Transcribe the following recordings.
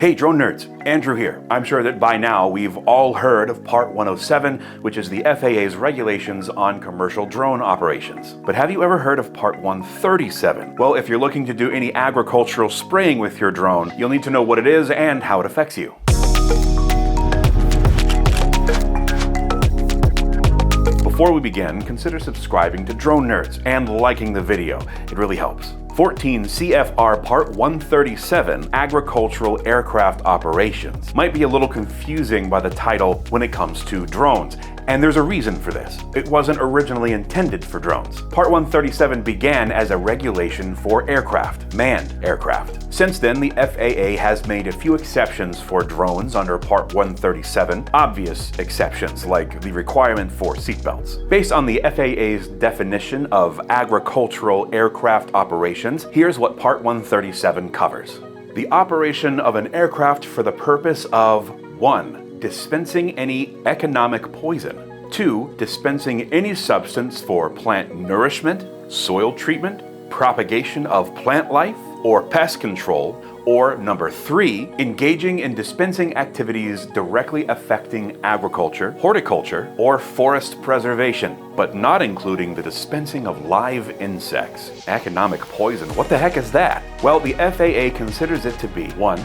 Hey drone nerds, Andrew here. I'm sure that by now we've all heard of Part 107, which is the FAA's regulations on commercial drone operations. But have you ever heard of Part 137? Well, if you're looking to do any agricultural spraying with your drone, you'll need to know what it is and how it affects you. Before we begin, consider subscribing to Drone Nerds and liking the video. It really helps. 14 CFR Part 137, Agricultural Aircraft Operations, might be a little confusing by the title when it comes to drones, and there's a reason for this. It wasn't originally intended for drones. Part 137 began as a regulation for aircraft, manned aircraft. Since then, the FAA has made a few exceptions for drones under Part 137, obvious exceptions like the requirement for seatbelts. Based on the FAA's definition of agricultural aircraft operations, here's what Part 137 covers. The operation of an aircraft for the purpose of 1. Dispensing any economic poison. 2. Dispensing any substance for plant nourishment, soil treatment, propagation of plant life, or pest control. Or number 3, engaging in dispensing activities directly affecting agriculture, horticulture, or forest preservation, but not including the dispensing of live insects. Economic poison, what the heck is that? Well, the FAA considers it to be 1.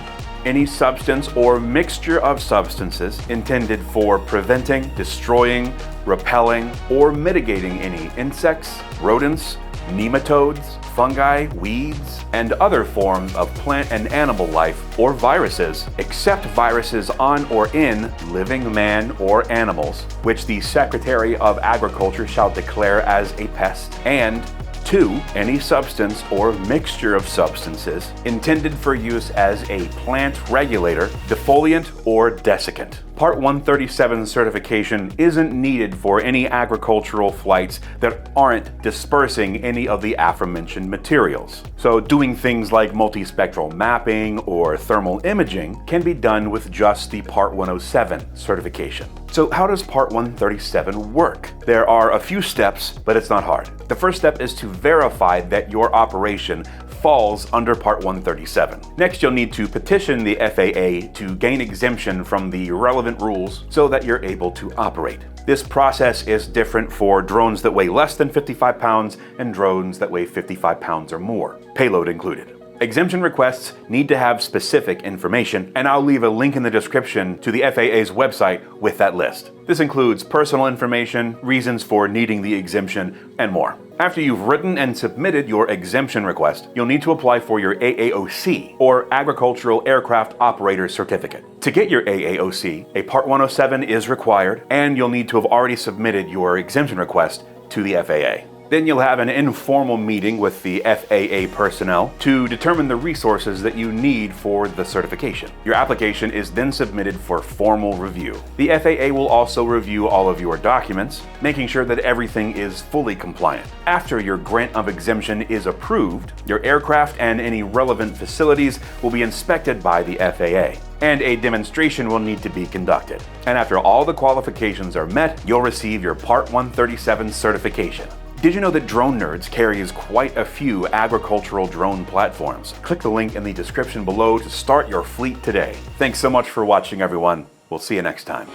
Any substance or mixture of substances intended for preventing, destroying, repelling, or mitigating any insects, rodents, nematodes, fungi, weeds, and other forms of plant and animal life, or viruses, except viruses on or in living man or animals, which the Secretary of Agriculture shall declare as a pest, and 2. Any substance or mixture of substances intended for use as a plant regulator, defoliant, or desiccant. Part 137 certification isn't needed for any agricultural flights that aren't dispersing any of the aforementioned materials. So doing things like multispectral mapping or thermal imaging can be done with just the Part 107 certification. So how does Part 137 work? There are a few steps, but it's not hard. The first step is to verify that your operation falls under Part 137. Next, you'll need to petition the FAA to gain exemption from the relevant rules so that you're able to operate. This process is different for drones that weigh less than 55 pounds and drones that weigh 55 pounds or more, payload included. Exemption requests need to have specific information, and I'll leave a link in the description to the FAA's website with that list. This includes personal information, reasons for needing the exemption, and more. After you've written and submitted your exemption request, you'll need to apply for your AAOC, or Agricultural Aircraft Operator Certificate. To get your AAOC, a Part 107 is required, and you'll need to have already submitted your exemption request to the FAA. Then you'll have an informal meeting with the FAA personnel to determine the resources that you need for the certification. Your application is then submitted for formal review. The FAA will also review all of your documents, making sure that everything is fully compliant. After your grant of exemption is approved, your aircraft and any relevant facilities will be inspected by the FAA, and a demonstration will need to be conducted. And after all the qualifications are met, you'll receive your Part 137 certification. Did you know that Drone Nerds carries quite a few agricultural drone platforms? Click the link in the description below to start your fleet today. Thanks so much for watching, everyone. We'll see you next time.